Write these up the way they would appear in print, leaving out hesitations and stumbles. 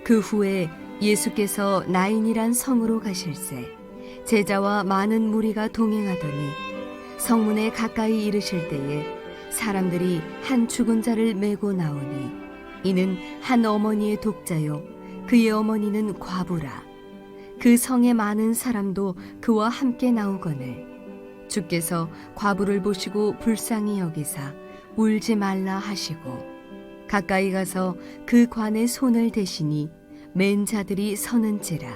그 후에 예수께서 나인이란 성으로 가실새 제자와 많은 무리가 동행하더니 성문에 가까이 이르실 때에 사람들이 한 죽은 자를 메고 나오니 이는 한 어머니의 독자요 그의 어머니는 과부라. 그 성에 많은 사람도 그와 함께 나오거늘 주께서 과부를 보시고 불쌍히 여기사 울지 말라 하시고 가까이 가서 그 관에 손을 대시니 맨 자들이 서는지라.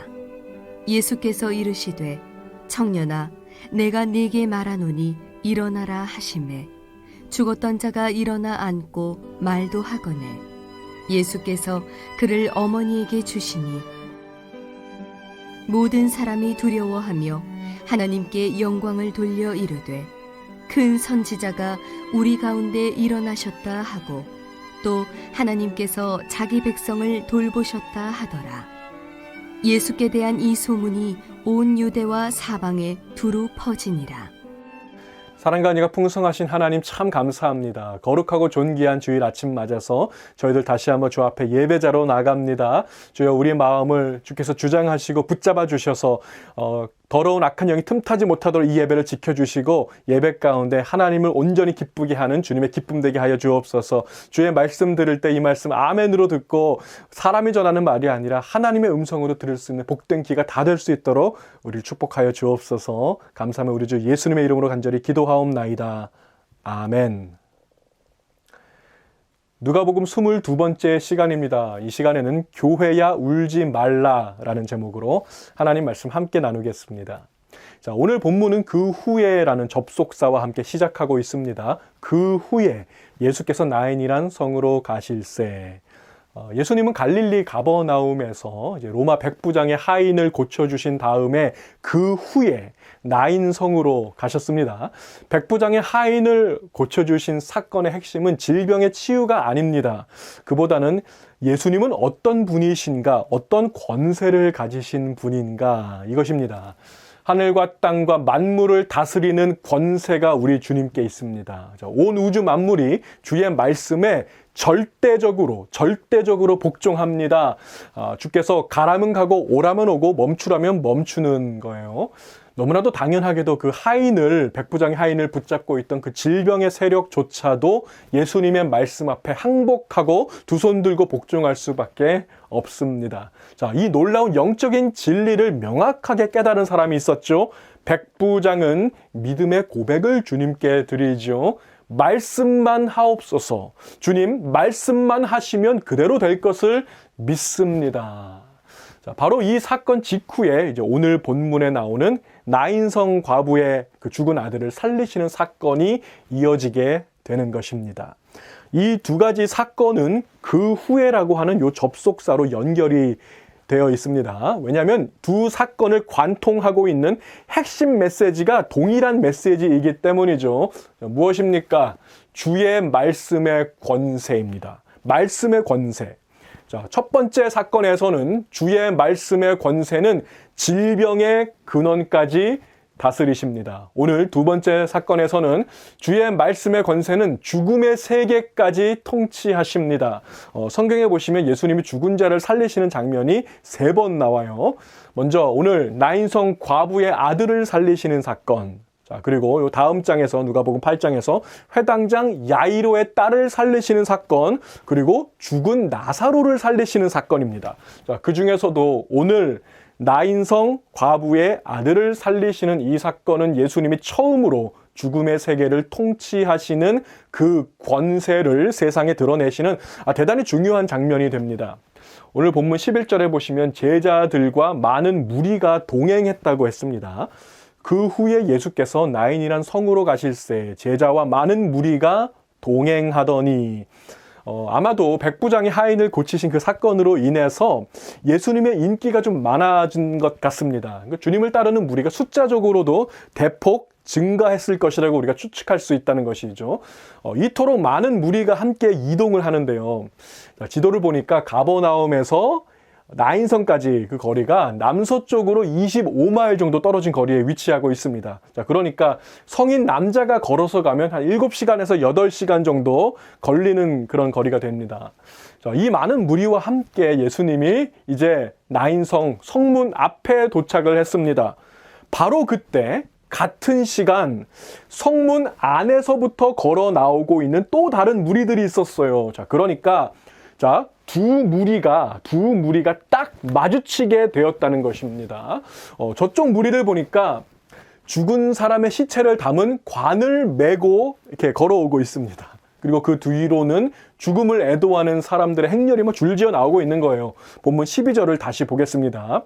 예수께서 이르시되 청년아 내가 네게 말하노니 일어나라 하시매 죽었던 자가 일어나 앉고 말도 하거늘 예수께서 그를 어머니에게 주시니 모든 사람이 두려워하며 하나님께 영광을 돌려 이르되 큰 선지자가 우리 가운데 일어나셨다 하고 또 하나님께서 자기 백성을 돌보셨다 하더라. 예수께 대한 이 소문이 온 유대와 사방에 두루 퍼지니라. 사랑과 은혜가 풍성하신 하나님 참 감사합니다. 거룩하고 존귀한 주일 아침 맞아서 저희들 다시 한번 주 앞에 예배자로 나갑니다. 주여 우리의 마음을 주께서 주장하시고 붙잡아 주셔서 더러운 악한 영이 틈타지 못하도록 이 예배를 지켜주시고 예배 가운데 하나님을 온전히 기쁘게 하는 주님의 기쁨 되게 하여 주옵소서. 주의 말씀 들을 때 이 말씀 아멘으로 듣고 사람이 전하는 말이 아니라 하나님의 음성으로 들을 수 있는 복된 귀가 다 될 수 있도록 우리를 축복하여 주옵소서. 감사하며 우리 주 예수님의 이름으로 간절히 기도하옵나이다. 아멘. 누가복음 22번째 시간입니다. 이 시간에는 교회야 울지 말라라는 제목으로 하나님 말씀 함께 나누겠습니다. 자, 오늘 본문은 그 후에라는 접속사와 함께 시작하고 있습니다. 그 후에 예수께서 나인이란 성으로 가실새. 예수님은 갈릴리 가버나움에서 이제 로마 백부장의 하인을 고쳐주신 다음에 그 후에 나인 성으로 가셨습니다. 백부장의 하인을 고쳐주신 사건의 핵심은 질병의 치유가 아닙니다. 그보다는 예수님은 어떤 분이신가, 어떤 권세를 가지신 분인가 이것입니다. 하늘과 땅과 만물을 다스리는 권세가 우리 주님께 있습니다. 온 우주 만물이 주의 말씀에 절대적으로 복종합니다. 주께서 가라면 가고 오라면 오고 멈추라면 멈추는 거예요. 너무나도 당연하게도 그 하인을, 백부장의 하인을 붙잡고 있던 그 질병의 세력조차도 예수님의 말씀 앞에 항복하고 두 손 들고 복종할 수밖에 없습니다. 자, 이 놀라운 영적인 진리를 명확하게 깨달은 사람이 있었죠. 백부장은 믿음의 고백을 주님께 드리죠. 말씀만 하옵소서. 주님, 말씀만 하시면 그대로 될 것을 믿습니다. 자, 바로 이 사건 직후에 이제 오늘 본문에 나오는 나인성 과부의 그 죽은 아들을 살리시는 사건이 이어지게 되는 것입니다. 이 두 가지 사건은 그 후에라고 하는 요 접속사로 연결이 되어 있습니다. 왜냐하면 두 사건을 관통하고 있는 핵심 메시지가 동일한 메시지이기 때문이죠. 무엇입니까? 주의 말씀의 권세입니다. 말씀의 권세. 자, 첫 번째 사건에서는 주의 말씀의 권세는 질병의 근원까지 다스리십니다. 오늘 두 번째 사건에서는 주의 말씀의 권세는 죽음의 세계까지 통치하십니다. 성경에 보시면 예수님이 죽은 자를 살리시는 장면이 3번 나와요. 먼저 오늘 나인성 과부의 아들을 살리시는 사건. 자, 그리고 요 다음 장에서 누가복음 8장에서 회당장 야이로의 딸을 살리시는 사건, 그리고 죽은 나사로를 살리시는 사건입니다. 자, 그 중에서도 오늘 나인성 과부의 아들을 살리시는 이 사건은 예수님이 처음으로 죽음의 세계를 통치하시는 그 권세를 세상에 드러내시는 대단히 중요한 장면이 됩니다. 오늘 본문 11절에 보시면 제자들과 많은 무리가 동행했다고 했습니다. 그 후에 예수께서 나인이란 성으로 가실새 제자와 많은 무리가 동행하더니 아마도 백부장의 하인을 고치신 그 사건으로 인해서 예수님의 인기가 좀 많아진 것 같습니다. 주님을 따르는 무리가 숫자적으로도 대폭 증가했을 것이라고 우리가 추측할 수 있다는 것이죠. 이토록 많은 무리가 함께 이동을 하는데요. 지도를 보니까 가버나움에서 나인성까지 그 거리가 남서쪽으로 25마일 정도 떨어진 거리에 위치하고 있습니다. 자, 그러니까 성인 남자가 걸어서 가면 한 7시간에서 8시간 정도 걸리는 그런 거리가 됩니다. 자, 이 많은 무리와 함께 예수님이 이제 나인성 성문 앞에 도착을 했습니다. 바로 그때 같은 시간 성문 안에서부터 걸어 나오고 있는 또 다른 무리들이 있었어요. 자, 그러니까 두 무리가 딱 마주치게 되었다는 것입니다. 저쪽 무리를 보니까 죽은 사람의 시체를 담은 관을 메고 이렇게 걸어오고 있습니다. 그리고 그 뒤로는 죽음을 애도하는 사람들의 행렬이 줄지어 나오고 있는 거예요. 본문 12절을 다시 보겠습니다.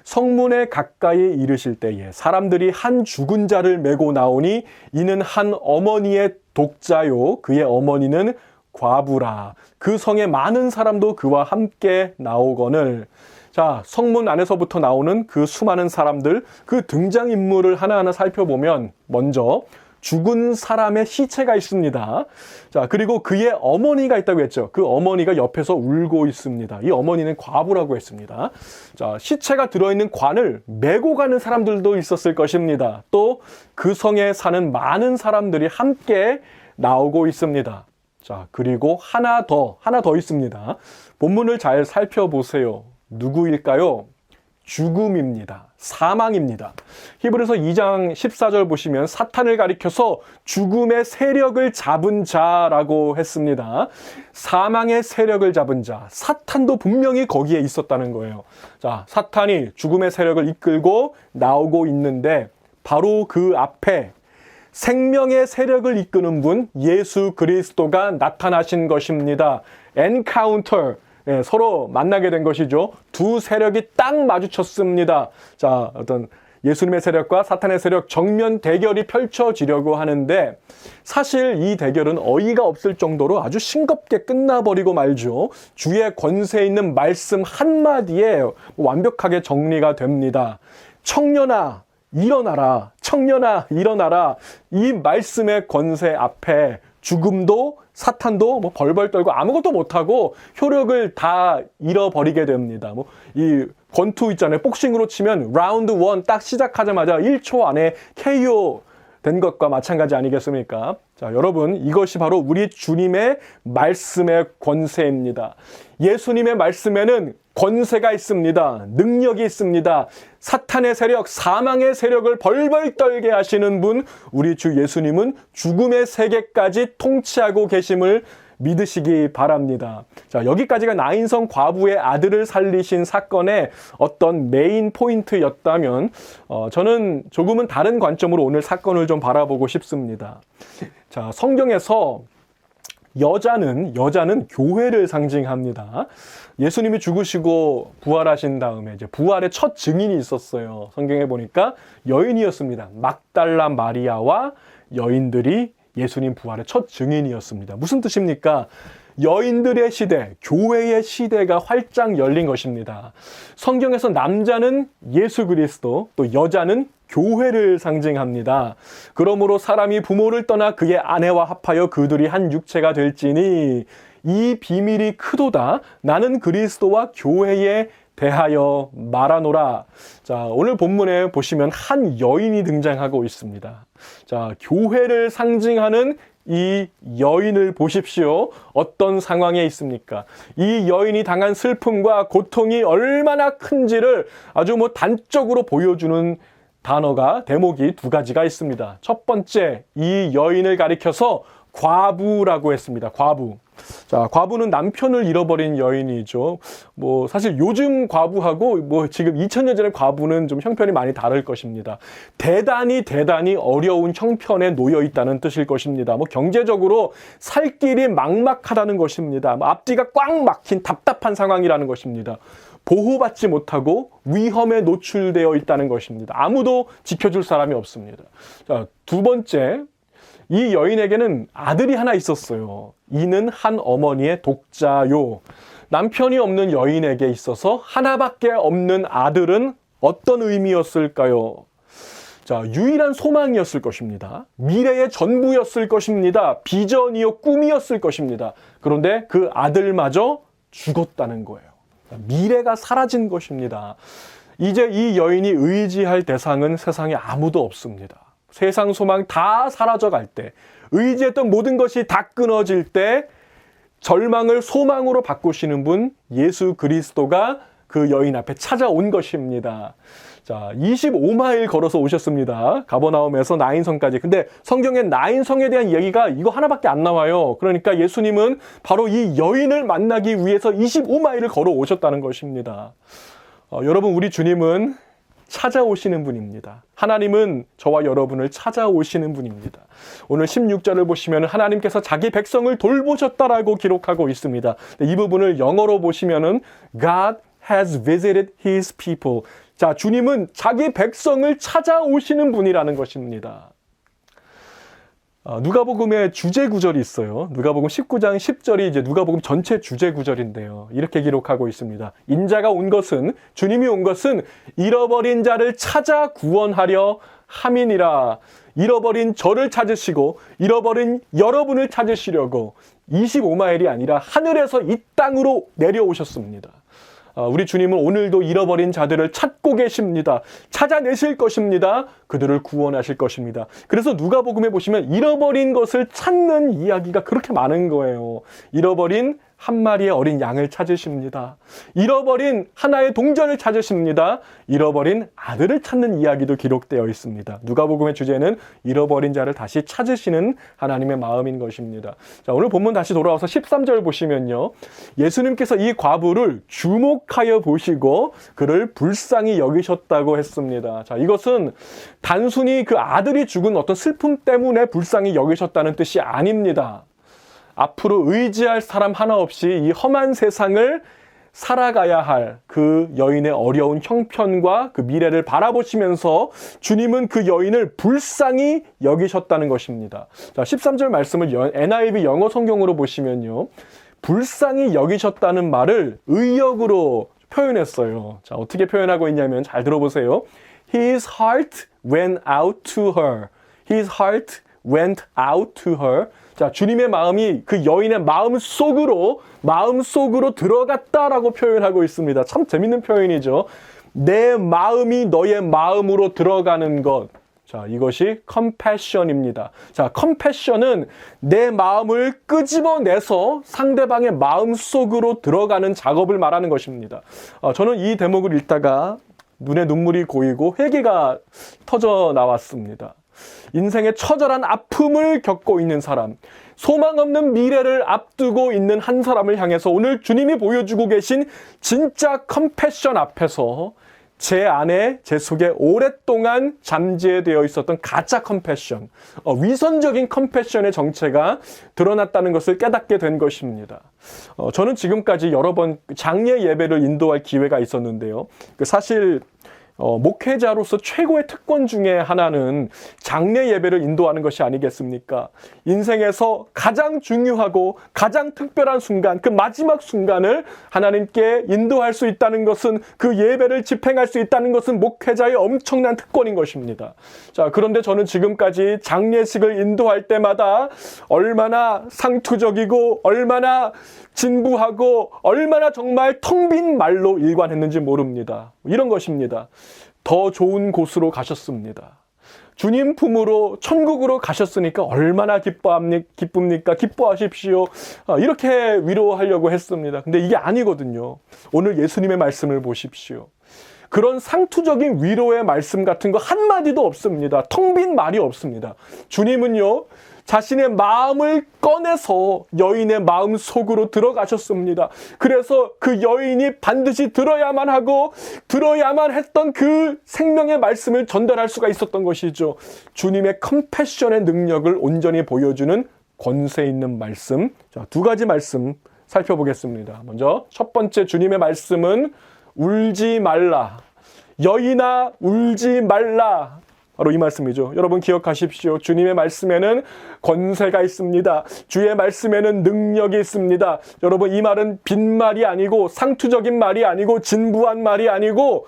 성문에 가까이 이르실 때에 사람들이 한 죽은 자를 메고 나오니 이는 한 어머니의 독자요 그의 어머니는 과부라. 그 성에 많은 사람도 그와 함께 나오거늘. 자, 성문 안에서부터 나오는 그 수많은 사람들, 그 등장인물을 하나하나 살펴보면 먼저 죽은 사람의 시체가 있습니다. 자, 그리고 그의 어머니가 있다고 했죠. 그 어머니가 옆에서 울고 있습니다. 이 어머니는 과부라고 했습니다. 자, 시체가 들어있는 관을 메고 가는 사람들도 있었을 것입니다. 또 그 성에 사는 많은 사람들이 함께 나오고 있습니다. 자, 그리고 하나 더 있습니다. 본문을 잘 살펴보세요. 누구일까요? 죽음입니다. 사망입니다. 히브리서 2장 14절 보시면 사탄을 가리켜서 죽음의 세력을 잡은 자라고 했습니다. 사망의 세력을 잡은 자, 사탄도 분명히 거기에 있었다는 거예요. 자, 사탄이 죽음의 세력을 이끌고 나오고 있는데 바로 그 앞에 생명의 세력을 이끄는 분 예수 그리스도가 나타나신 것입니다. 엔카운터, 서로 만나게 된 것이죠. 두 세력이 딱 마주쳤습니다. 자, 어떤 예수님의 세력과 사탄의 세력 정면 대결이 펼쳐지려고 하는데 사실 이 대결은 어이가 없을 정도로 아주 싱겁게 끝나버리고 말죠. 주의 권세 있는 말씀 한마디에 완벽하게 정리가 됩니다. 청년아 일어나라. 청년아 일어나라. 이 말씀의 권세 앞에 죽음도 사탄도 벌벌 떨고 아무것도 못하고 효력을 다 잃어버리게 됩니다. 이 권투 있잖아요. 복싱으로 치면 라운드 1 딱 시작하자마자 1초 안에 KO 된 것과 마찬가지 아니겠습니까? 자, 여러분, 이것이 바로 우리 주님의 말씀의 권세입니다. 예수님의 말씀에는 권세가 있습니다. 능력이 있습니다. 사탄의 세력, 사망의 세력을 벌벌 떨게 하시는 분, 우리 주 예수님은 죽음의 세계까지 통치하고 계심을 믿으시기 바랍니다. 자, 여기까지가 나인성 과부의 아들을 살리신 사건의 어떤 메인 포인트였다면 저는 조금은 다른 관점으로 오늘 사건을 좀 바라보고 싶습니다. 자, 성경에서 여자는 교회를 상징합니다. 예수님이 죽으시고 부활하신 다음에 이제 부활의 첫 증인이 있었어요. 성경에 보니까 여인이었습니다. 막달라 마리아와 여인들이 예수님 부활의 첫 증인이었습니다. 무슨 뜻입니까? 여인들의 시대, 교회의 시대가 활짝 열린 것입니다. 성경에서 남자는 예수 그리스도, 또 여자는 교회를 상징합니다. 그러므로 사람이 부모를 떠나 그의 아내와 합하여 그들이 한 육체가 될지니 이 비밀이 크도다. 나는 그리스도와 교회에 대하여 말하노라. 자, 오늘 본문에 보시면 한 여인이 등장하고 있습니다. 자, 교회를 상징하는 이 여인을 보십시오. 어떤 상황에 있습니까? 이 여인이 당한 슬픔과 고통이 얼마나 큰지를 아주 단적으로 보여주는 대목이 두 가지가 있습니다. 첫 번째, 이 여인을 가리켜서 과부라고 했습니다. 과부. 자, 과부는 남편을 잃어버린 여인이죠. 사실 요즘 과부하고 지금 2000년 전의 과부는 좀 형편이 많이 다를 것입니다. 대단히 어려운 형편에 놓여 있다는 뜻일 것입니다. 경제적으로 살 길이 막막하다는 것입니다. 앞뒤가 꽉 막힌 답답한 상황이라는 것입니다. 보호받지 못하고 위험에 노출되어 있다는 것입니다. 아무도 지켜줄 사람이 없습니다. 자, 두 번째, 이 여인에게는 아들이 하나 있었어요. 이는 한 어머니의 독자요. 남편이 없는 여인에게 있어서 하나밖에 없는 아들은 어떤 의미였을까요? 자, 유일한 소망이었을 것입니다. 미래의 전부였을 것입니다. 비전이요, 꿈이었을 것입니다. 그런데 그 아들마저 죽었다는 거예요. 미래가 사라진 것입니다. 이제 이 여인이 의지할 대상은 세상에 아무도 없습니다. 세상 소망 다 사라져갈 때, 의지했던 모든 것이 다 끊어질 때 절망을 소망으로 바꾸시는 분 예수 그리스도가 그 여인 앞에 찾아온 것입니다. 자, 25마일 걸어서 오셨습니다. 가버나움에서 나인성까지. 근데 성경에 나인성에 대한 이야기가 이거 하나밖에 안 나와요. 그러니까 예수님은 바로 이 여인을 만나기 위해서 25마일을 걸어 오셨다는 것입니다. 여러분, 우리 주님은 찾아오시는 분입니다. 하나님은 저와 여러분을 찾아오시는 분입니다. 오늘 16절을 보시면 하나님께서 자기 백성을 돌보셨다라고 기록하고 있습니다. 이 부분을 영어로 보시면은 God has visited his people. 자, 주님은 자기 백성을 찾아오시는 분이라는 것입니다. 누가복음에 주제 구절이 있어요. 누가복음 19장 10절이 이제 누가복음 전체 주제 구절인데요. 이렇게 기록하고 있습니다. 인자가 온 것은, 주님이 온 것은 잃어버린 자를 찾아 구원하려 함이니라. 잃어버린 저를 찾으시고 잃어버린 여러분을 찾으시려고 25마일이 아니라 하늘에서 이 땅으로 내려오셨습니다. 우리 주님은 오늘도 잃어버린 자들을 찾고 계십니다. 찾아내실 것입니다. 그들을 구원하실 것입니다. 그래서 누가복음에 보시면 잃어버린 것을 찾는 이야기가 그렇게 많은 거예요. 잃어버린 한 마리의 어린 양을 찾으십니다. 잃어버린 하나의 동전을 찾으십니다. 잃어버린 아들을 찾는 이야기도 기록되어 있습니다. 누가복음의 주제는 잃어버린 자를 다시 찾으시는 하나님의 마음인 것입니다. 자, 오늘 본문 다시 돌아와서 13절 보시면요. 예수님께서 이 과부를 주목하여 보시고 그를 불쌍히 여기셨다고 했습니다. 자, 이것은 단순히 그 아들이 죽은 어떤 슬픔 때문에 불쌍히 여기셨다는 뜻이 아닙니다. 앞으로 의지할 사람 하나 없이 이 험한 세상을 살아가야 할 그 여인의 어려운 형편과 그 미래를 바라보시면서 주님은 그 여인을 불쌍히 여기셨다는 것입니다. 자, 13절 말씀을 NIV 영어 성경으로 보시면요. 불쌍히 여기셨다는 말을 의역으로 표현했어요. 자, 어떻게 표현하고 있냐면 잘 들어보세요. His heart went out to her. His heart went out to her. 자, 주님의 마음이 그 여인의 마음 속으로 들어갔다라고 표현하고 있습니다. 참 재밌는 표현이죠. 내 마음이 너의 마음으로 들어가는 것. 자, 이것이 compassion입니다. 자, compassion은 내 마음을 끄집어내서 상대방의 마음 속으로 들어가는 작업을 말하는 것입니다. 저는 이 대목을 읽다가 눈에 눈물이 고이고 회개가 터져 나왔습니다. 인생의 처절한 아픔을 겪고 있는 사람, 소망 없는 미래를 앞두고 있는 한 사람을 향해서 오늘 주님이 보여주고 계신 진짜 컴패션 앞에서 제 안에, 제 속에 오랫동안 잠재되어 있었던 가짜 컴패션, 위선적인 컴패션의 정체가 드러났다는 것을 깨닫게 된 것입니다. 저는 지금까지 여러 번 장례 예배를 인도할 기회가 있었는데요. 사실 목회자로서 최고의 특권 중에 하나는 장례 예배를 인도하는 것이 아니겠습니까? 인생에서 가장 중요하고 가장 특별한 순간, 그 마지막 순간을 하나님께 인도할 수 있다는 것은, 그 예배를 집행할 수 있다는 것은 목회자의 엄청난 특권인 것입니다. 자, 그런데 저는 지금까지 장례식을 인도할 때마다 얼마나 상투적이고 얼마나 진부하고 얼마나 정말 텅 빈 말로 일관했는지 모릅니다. 이런 것입니다. 더 좋은 곳으로 가셨습니다. 주님 품으로 천국으로 가셨으니까 얼마나 기쁩니까? 기뻐하십시오. 이렇게 위로하려고 했습니다. 근데 이게 아니거든요. 오늘 예수님의 말씀을 보십시오. 그런 상투적인 위로의 말씀 같은 거 한마디도 없습니다. 텅 빈 말이 없습니다. 주님은요, 자신의 마음을 꺼내서 여인의 마음 속으로 들어가셨습니다. 그래서 그 여인이 반드시 들어야만 하고 들어야만 했던 그 생명의 말씀을 전달할 수가 있었던 것이죠. 주님의 컴패션의 능력을 온전히 보여주는 권세 있는 말씀. 자, 두 가지 말씀 살펴보겠습니다. 먼저 첫 번째 주님의 말씀은 울지 말라. 여인아, 울지 말라. 바로 이 말씀이죠. 여러분 기억하십시오. 주님의 말씀에는 권세가 있습니다. 주의 말씀에는 능력이 있습니다. 여러분, 이 말은 빈말이 아니고 상투적인 말이 아니고 진부한 말이 아니고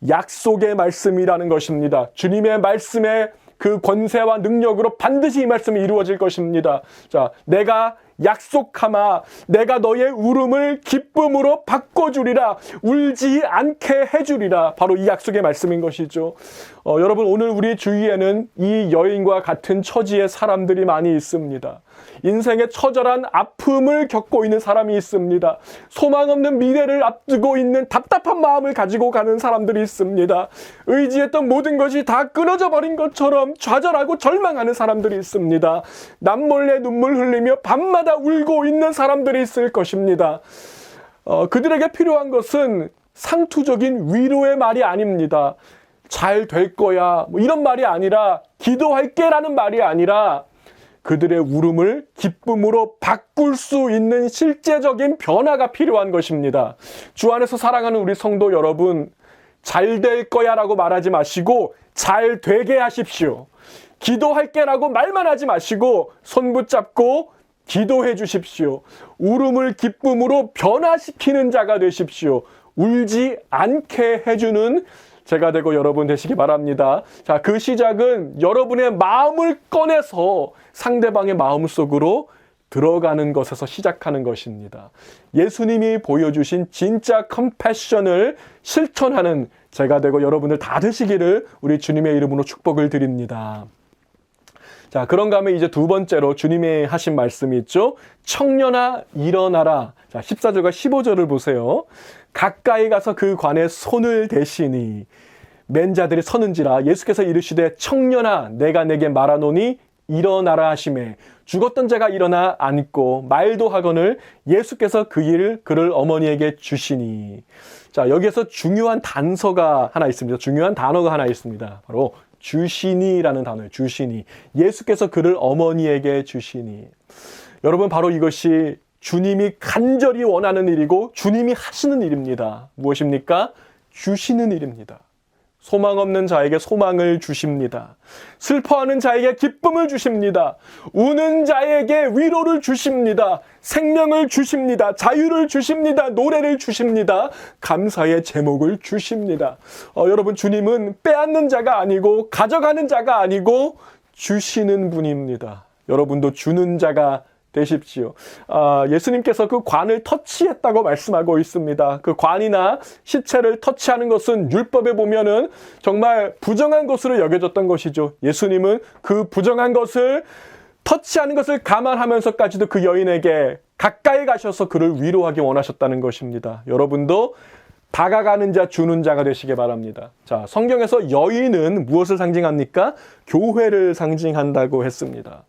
약속의 말씀이라는 것입니다. 주님의 말씀에 그 권세와 능력으로 반드시 이 말씀이 이루어질 것입니다. 자, 내가 약속하마 내가 너의 울음을 기쁨으로 바꿔주리라. 울지 않게 해주리라. 바로 이 약속의 말씀인 것이죠. 여러분, 오늘 우리 주위에는 이 여인과 같은 처지의 사람들이 많이 있습니다. 인생의 처절한 아픔을 겪고 있는 사람이 있습니다. 소망 없는 미래를 앞두고 있는 답답한 마음을 가지고 가는 사람들이 있습니다. 의지했던 모든 것이 다 끊어져 버린 것처럼 좌절하고 절망하는 사람들이 있습니다. 남몰래 눈물 흘리며 밤마다 울고 있는 사람들이 있을 것입니다. 그들에게 필요한 것은 상투적인 위로의 말이 아닙니다. 잘 될 거야, 뭐 이런 말이 아니라, 기도할게라는 말이 아니라, 그들의 울음을 기쁨으로 바꿀 수 있는 실제적인 변화가 필요한 것입니다. 주 안에서 사랑하는 우리 성도 여러분, 잘 될 거야 라고 말하지 마시고 잘 되게 하십시오. 기도할게라고 말만 하지 마시고 손 붙잡고 기도해 주십시오. 울음을 기쁨으로 변화시키는 자가 되십시오. 울지 않게 해주는 제가 되고 여러분 되시기 바랍니다. 자, 그 시작은 여러분의 마음을 꺼내서 상대방의 마음속으로 들어가는 것에서 시작하는 것입니다. 예수님이 보여주신 진짜 컴패션을 실천하는 제가 되고 여러분들 다 되시기를 우리 주님의 이름으로 축복을 드립니다. 자, 그런가 하면 이제 두 번째로 주님이 하신 말씀이 있죠. 청년아 일어나라. 자, 14절과 15절을 보세요. 가까이 가서 그 관에 손을 대시니 맨 자들이 서는지라 예수께서 이르시되 청년아 내가 내게 말하노니 일어나라 하시매 죽었던 자가 일어나 앉고 말도 하거늘 예수께서 그를 어머니에게 주시니. 자, 여기에서 중요한 단서가 하나 있습니다. 중요한 단어가 하나 있습니다. 바로 주시니라는 단어예요. 주시니. 예수께서 그를 어머니에게 주시니. 여러분, 바로 이것이 주님이 간절히 원하는 일이고 주님이 하시는 일입니다. 무엇입니까? 주시는 일입니다. 소망 없는 자에게 소망을 주십니다. 슬퍼하는 자에게 기쁨을 주십니다. 우는 자에게 위로를 주십니다. 생명을 주십니다. 자유를 주십니다. 노래를 주십니다. 감사의 제목을 주십니다. 여러분, 주님은 빼앗는 자가 아니고 가져가는 자가 아니고 주시는 분입니다. 여러분도 주는 자가 되십시오. 예수님께서 그 관을 터치했다고 말씀하고 있습니다. 그 관이나 시체를 터치하는 것은 율법에 보면은 정말 부정한 것으로 여겨졌던 것이죠. 예수님은 그 부정한 것을 터치하는 것을 감안하면서까지도 그 여인에게 가까이 가셔서 그를 위로하기 원하셨다는 것입니다. 여러분도 다가가는 자, 주는 자가 되시기 바랍니다. 자, 성경에서 여인은 무엇을 상징합니까? 교회를 상징한다고 했습니다.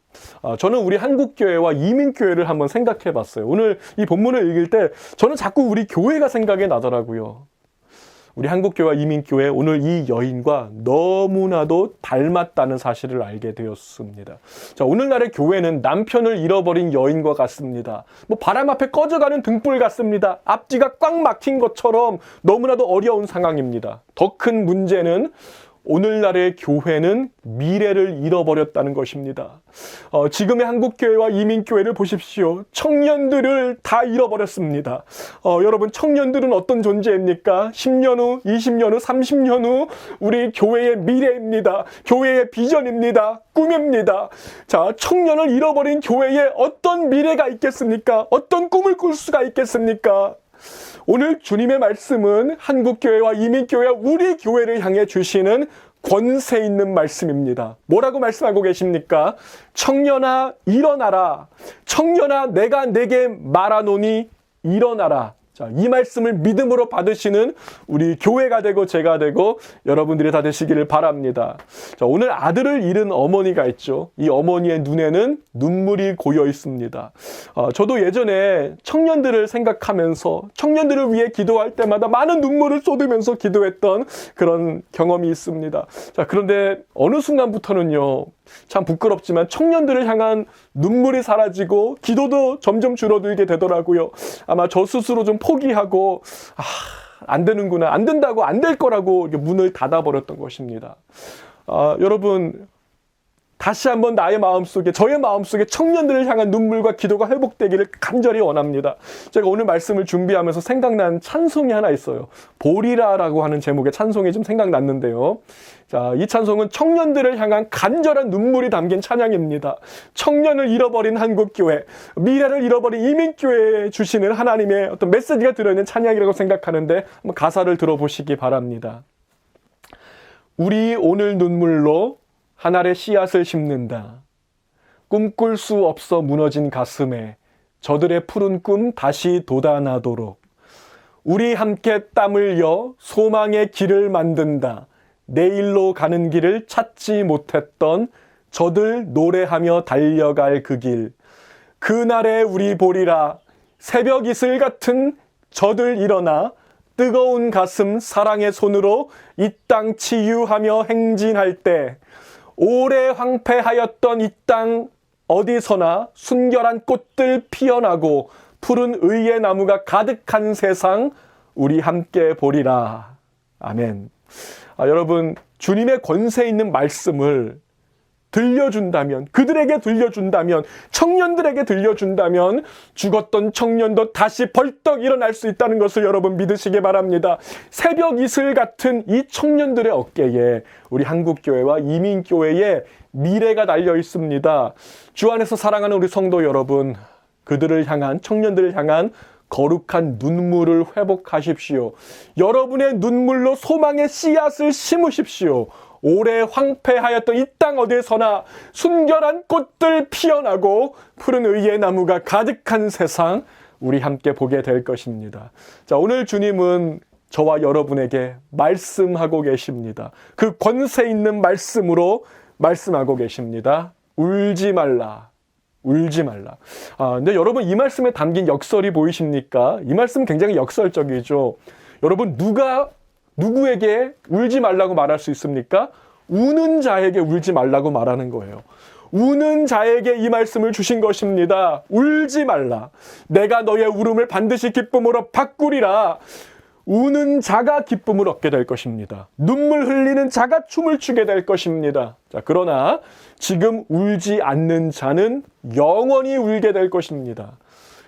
저는 우리 한국교회와 이민교회를 한번 생각해 봤어요. 오늘 이 본문을 읽을 때 저는 자꾸 우리 교회가 생각이 나더라고요. 우리 한국교회와 이민교회, 오늘 이 여인과 너무나도 닮았다는 사실을 알게 되었습니다. 자, 오늘날의 교회는 남편을 잃어버린 여인과 같습니다. 바람 앞에 꺼져가는 등불 같습니다. 앞뒤가 꽉 막힌 것처럼 너무나도 어려운 상황입니다. 더 큰 문제는 오늘날의 교회는 미래를 잃어버렸다는 것입니다. 지금의 한국교회와 이민교회를 보십시오. 청년들을 다 잃어버렸습니다. 여러분, 청년들은 어떤 존재입니까? 10년 후, 20년 후, 30년 후 우리 교회의 미래입니다. 교회의 비전입니다. 꿈입니다. 자, 청년을 잃어버린 교회에 어떤 미래가 있겠습니까? 어떤 꿈을 꿀 수가 있겠습니까? 오늘 주님의 말씀은 한국교회와 이민교회와 우리 교회를 향해 주시는 권세 있는 말씀입니다. 뭐라고 말씀하고 계십니까? 청년아 일어나라. 청년아 내가 내게 말하노니 일어나라. 자, 이 말씀을 믿음으로 받으시는 우리 교회가 되고 제가 되고 여러분들이 다 되시기를 바랍니다. 자, 오늘 아들을 잃은 어머니가 있죠. 이 어머니의 눈에는 눈물이 고여 있습니다. 저도 예전에 청년들을 생각하면서 청년들을 위해 기도할 때마다 많은 눈물을 쏟으면서 기도했던 그런 경험이 있습니다. 자, 그런데 어느 순간부터는요, 참 부끄럽지만 청년들을 향한 눈물이 사라지고 기도도 점점 줄어들게 되더라고요. 아마 저 스스로 좀 포기하고 안 되는구나, 안 된다고, 안 될 거라고 문을 닫아버렸던 것입니다. 여러분, 다시 한번 나의 마음속에, 저의 마음속에 청년들을 향한 눈물과 기도가 회복되기를 간절히 원합니다. 제가 오늘 말씀을 준비하면서 생각난 찬송이 하나 있어요. 보리라라고 하는 제목의 찬송이 좀 생각났는데요. 자, 이 찬송은 청년들을 향한 간절한 눈물이 담긴 찬양입니다. 청년을 잃어버린 한국교회, 미래를 잃어버린 이민교회에 주시는 하나님의 어떤 메시지가 들어있는 찬양이라고 생각하는데 한번 가사를 들어보시기 바랍니다. 우리 오늘 눈물로 한 알의 씨앗을 심는다. 꿈꿀 수 없어 무너진 가슴에 저들의 푸른 꿈 다시 돋아나도록 우리 함께 땀 흘려 소망의 길을 만든다. 내일로 가는 길을 찾지 못했던 저들 노래하며 달려갈 그 길. 그날에 우리 보리라. 새벽 이슬 같은 저들 일어나 뜨거운 가슴 사랑의 손으로 이 땅 치유하며 행진할 때 오래 황폐하였던 이 땅 어디서나 순결한 꽃들 피어나고 푸른 의의 나무가 가득한 세상 우리 함께 보리라. 아멘. 여러분, 주님의 권세 있는 말씀을 들려준다면, 그들에게 들려준다면, 청년들에게 들려준다면 죽었던 청년도 다시 벌떡 일어날 수 있다는 것을 여러분 믿으시기 바랍니다. 새벽 이슬 같은 이 청년들의 어깨에 우리 한국교회와 이민교회의 미래가 달려 있습니다. 주 안에서 사랑하는 우리 성도 여러분, 그들을 향한, 청년들을 향한 거룩한 눈물을 회복하십시오. 여러분의 눈물로 소망의 씨앗을 심으십시오. 오래 황폐하였던 이 땅 어디서나 순결한 꽃들 피어나고 푸른 의의 나무가 가득한 세상 우리 함께 보게 될 것입니다. 자, 오늘 주님은 저와 여러분에게 말씀하고 계십니다. 그 권세 있는 말씀으로 말씀하고 계십니다. 울지 말라. 울지 말라. 근데 여러분 이 말씀에 담긴 역설이 보이십니까? 이 말씀 굉장히 역설적이죠. 여러분 누구에게 울지 말라고 말할 수 있습니까? 우는 자에게 울지 말라고 말하는 거예요. 우는 자에게 이 말씀을 주신 것입니다. 울지 말라. 내가 너의 울음을 반드시 기쁨으로 바꾸리라. 우는 자가 기쁨을 얻게 될 것입니다. 눈물 흘리는 자가 춤을 추게 될 것입니다. 자, 그러나 지금 울지 않는 자는 영원히 울게 될 것입니다.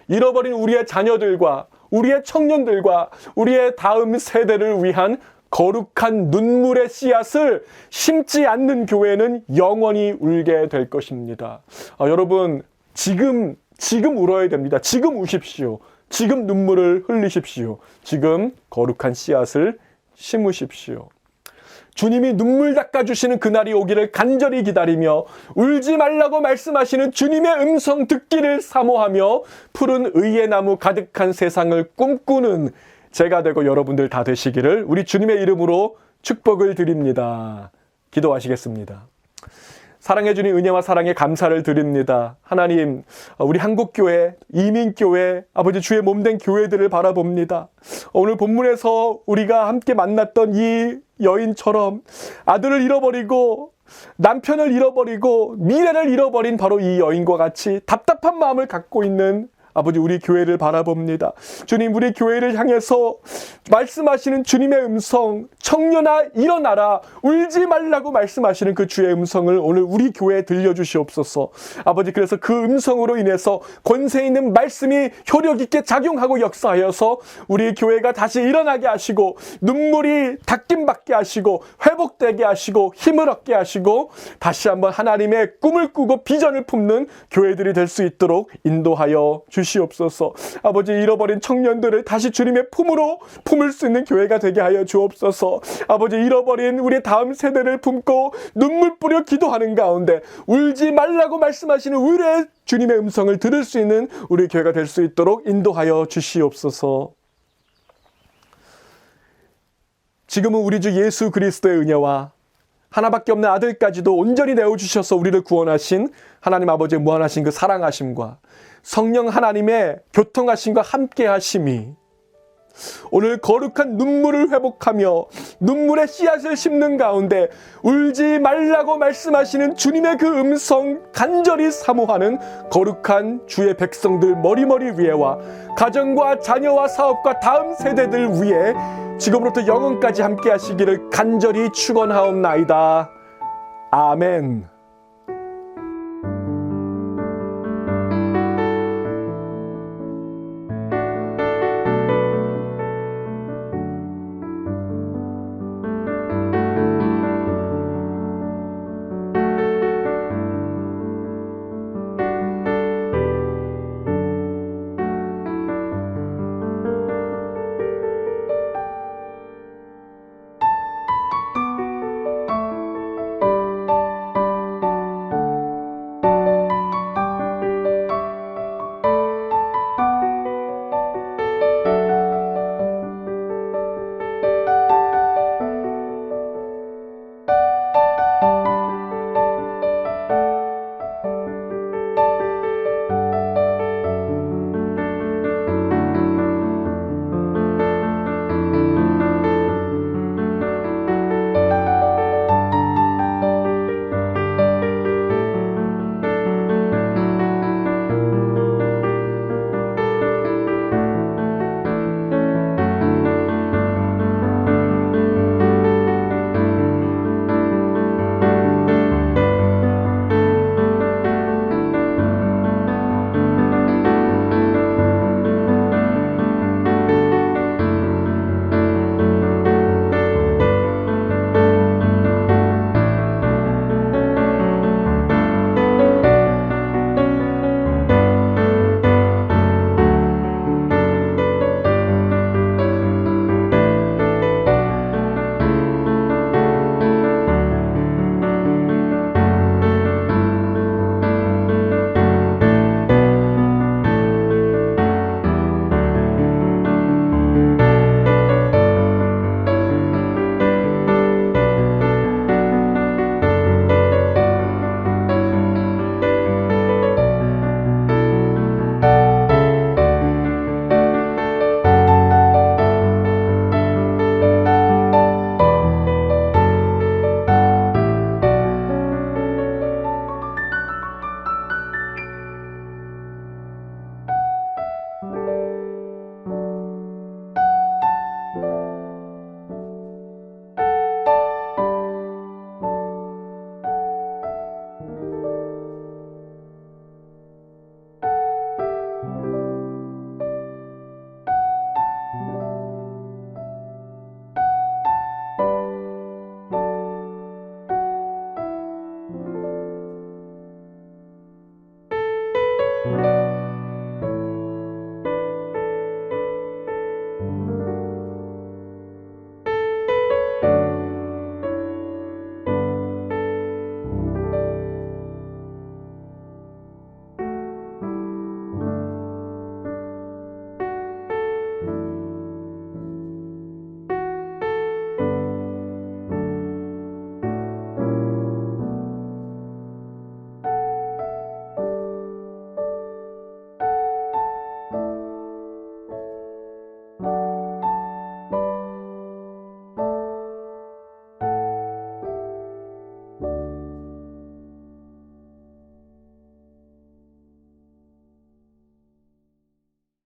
잃어버린 우리의 자녀들과 우리의 청년들과 우리의 다음 세대를 위한 거룩한 눈물의 씨앗을 심지 않는 교회는 영원히 울게 될 것입니다. 여러분, 지금 울어야 됩니다. 지금 우십시오. 지금 눈물을 흘리십시오. 지금 거룩한 씨앗을 심으십시오. 주님이 눈물 닦아주시는 그날이 오기를 간절히 기다리며 울지 말라고 말씀하시는 주님의 음성 듣기를 사모하며 푸른 의의 나무 가득한 세상을 꿈꾸는 제가 되고 여러분들 다 되시기를 우리 주님의 이름으로 축복을 드립니다. 기도하시겠습니다. 사랑해 주님 은혜와 사랑에 감사를 드립니다. 하나님, 우리 한국교회, 이민교회, 아버지 주의 몸된 교회들을 바라봅니다. 오늘 본문에서 우리가 함께 만났던 이 여인처럼 아들을 잃어버리고 남편을 잃어버리고 미래를 잃어버린 바로 이 여인과 같이 답답한 마음을 갖고 있는 아버지 우리 교회를 바라봅니다. 주님, 우리 교회를 향해서 말씀하시는 주님의 음성, 청년아 일어나라, 울지 말라고 말씀하시는 그 주의 음성을 오늘 우리 교회에 들려주시옵소서. 아버지, 그래서 그 음성으로 인해서 권세 있는 말씀이 효력 있게 작용하고 역사하여서 우리 교회가 다시 일어나게 하시고 눈물이 닦임받게 하시고 회복되게 하시고 힘을 얻게 하시고 다시 한번 하나님의 꿈을 꾸고 비전을 품는 교회들이 될 수 있도록 인도하여 주시옵소서. 아버지, 잃어버린 청년들을 다시 주님의 품으로 품을 수 있는 교회가 되게 하여 주옵소서. 아버지, 잃어버린 우리 다음 세대를 품고 눈물 뿌려 기도하는 가운데 울지 말라고 말씀하시는 우리의 주님의 음성을 들을 수 있는 우리 교회가 될 수 있도록 인도하여 주시옵소서. 지금은 우리 주 예수 그리스도의 은혜와 하나밖에 없는 아들까지도 온전히 내어주셔서 우리를 구원하신 하나님 아버지의 무한하신 그 사랑하심과 성령 하나님의 교통하심과 함께 하심이 오늘 거룩한 눈물을 회복하며 눈물의 씨앗을 심는 가운데 울지 말라고 말씀하시는 주님의 그 음성 간절히 사모하는 거룩한 주의 백성들 머리머리 위에와 가정과 자녀와 사업과 다음 세대들 위에 지금부터 영원까지 함께 하시기를 간절히 축원하옵나이다. 아멘.